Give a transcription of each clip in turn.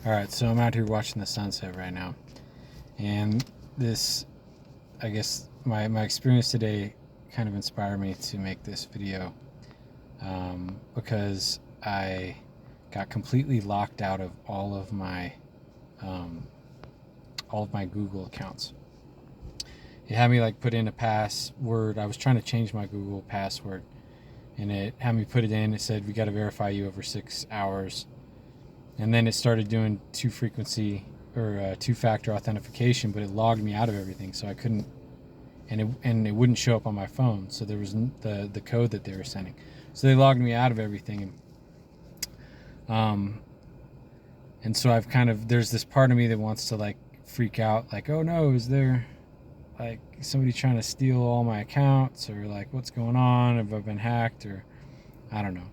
All right, so I'm out here watching the sunset right now, and this, I guess, my experience today kind of inspired me to make this video because I got completely locked out of um, all of my Google accounts. It had me like put in a password. I was trying to change my Google password, and it had me put it in. It said we got to verify you over 6 hours. And then it started doing two-factor authentication, but it logged me out of everything, so I couldn't, and it wouldn't show up on my phone. So there was the code that they were sending, so they logged me out of everything. And so there's this part of me that wants to like freak out, like, oh no, is there like somebody trying to steal all my accounts, or like what's going on? Have I been hacked, or I don't know,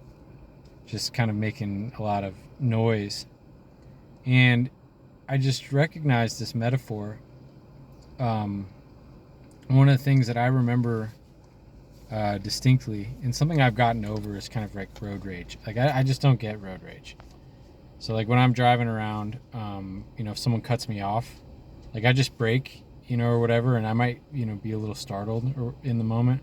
just kind of making a lot of noise. And I just recognized this metaphor. One of the things that I remember distinctly, and something I've gotten over, is kind of like road rage. Like I just don't get road rage. So like when I'm driving around, if someone cuts me off, like I just brake, or whatever, and I might, be a little startled or in the moment.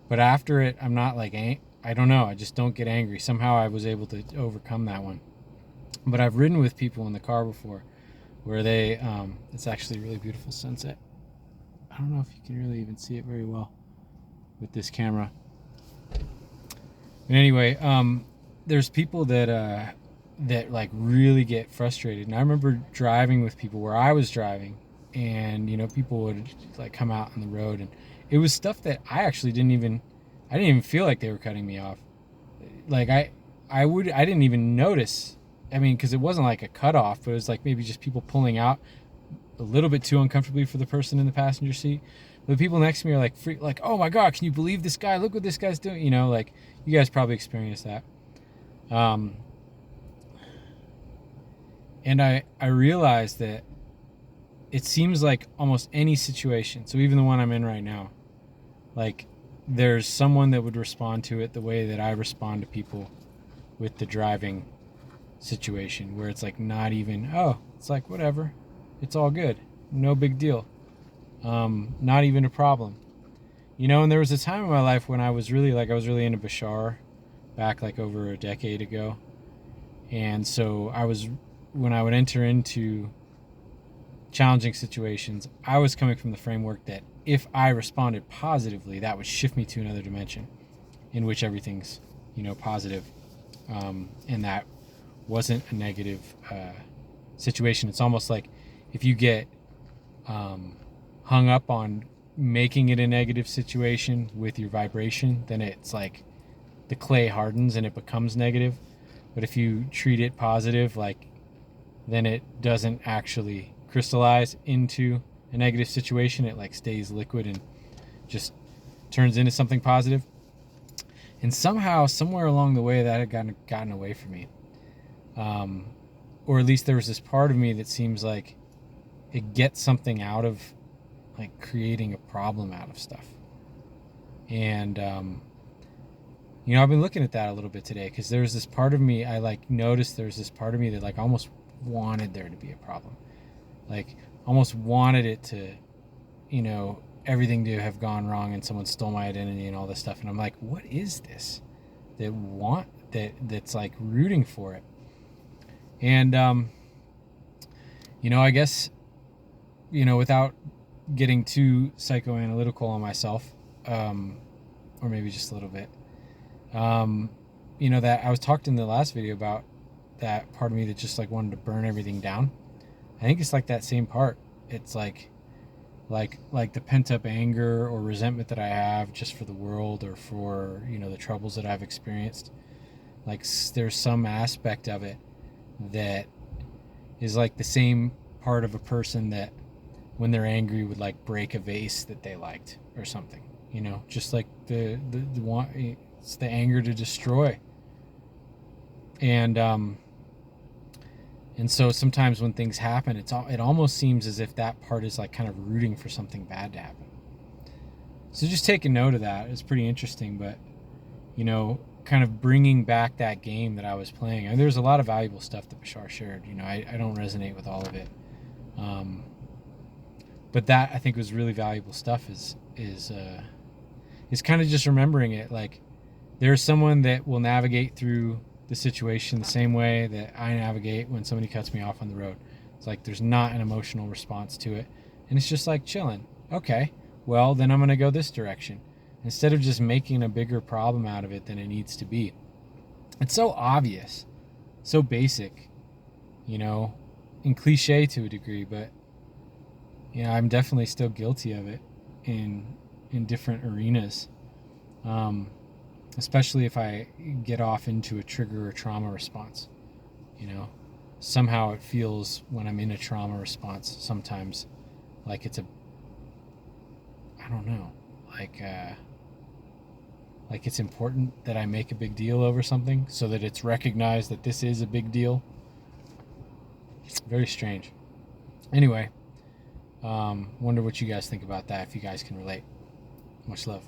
But after it, I'm not like, I don't know, I just don't get angry. Somehow I was able to overcome that one. But I've ridden with people in the car before where it's actually a really beautiful sunset. I don't know if you can really even see it very well with this camera. But anyway, there's people that like really get frustrated. And I remember driving with people where I was driving, and people would like come out on the road, and it was stuff that I didn't even feel like they were cutting me off. Like I didn't even notice. I mean, because it wasn't like a cutoff, but it was like maybe just people pulling out a little bit too uncomfortably for the person in the passenger seat. But the people next to me are like, oh my God, can you believe this guy? Look what this guy's doing. Like you guys probably experienced that. And I realized that it seems like almost any situation, so even the one I'm in right now, like there's someone that would respond to it the way that I respond to people with the driving situation, where it's like not even, oh, it's like whatever, it's all good, no big deal, not even a problem. And there was a time in my life when I was really into Bashar back like over a decade ago. And so when I would enter into challenging situations, I was coming from the framework that if I responded positively, that would shift me to another dimension in which everything's positive, and that wasn't a negative situation. It's almost like if you get hung up on making it a negative situation with your vibration, then it's like the clay hardens and it becomes negative. But if you treat it positive, like, then it doesn't actually crystallize into a negative situation. It like stays liquid and just turns into something positive. And somehow, somewhere along the way, that had gotten away from me. Or at least there was this part of me that seems like it gets something out of like creating a problem out of stuff. And I've been looking at that a little bit today, because there's this part of me, I like noticed there's this part of me that like almost wanted there to be a problem, like almost wanted it to, everything to have gone wrong and someone stole my identity and all this stuff. And I'm like, what is this that's like rooting for it? And I guess, without getting too psychoanalytical on myself, or maybe just a little bit, that I was talking in the last video about that part of me that just like wanted to burn everything down. I think it's like that same part. It's like the pent up anger or resentment that I have just for the world, or for, the troubles that I've experienced. Like there's some aspect of it that is like the same part of a person that when they're angry would like break a vase that they liked or something, just like the want, it's the anger to destroy. And so sometimes when things happen, it almost seems as if that part is like kind of rooting for something bad to happen. So just take a note of that. It's pretty interesting. But kind of bringing back that game that I was playing. And there's a lot of valuable stuff that Bashar shared. You know, I don't resonate with all of it. But that I think was really valuable stuff is kind of just remembering it. Like, there's someone that will navigate through the situation the same way that I navigate when somebody cuts me off on the road. It's like there's not an emotional response to it. And it's just like chilling. Okay, well, then I'm going to go this direction. Instead of just making a bigger problem out of it than it needs to be. It's so obvious, so basic, you know, and cliche to a degree, but yeah, I'm definitely still guilty of it in different arenas. Especially if I get off into a trigger or trauma response. You know, somehow it feels when I'm in a trauma response sometimes like it's I don't know, like it's important that I make a big deal over something so that it's recognized that this is a big deal. Very strange. Anyway, wonder what you guys think about that, if you guys can relate. Much love.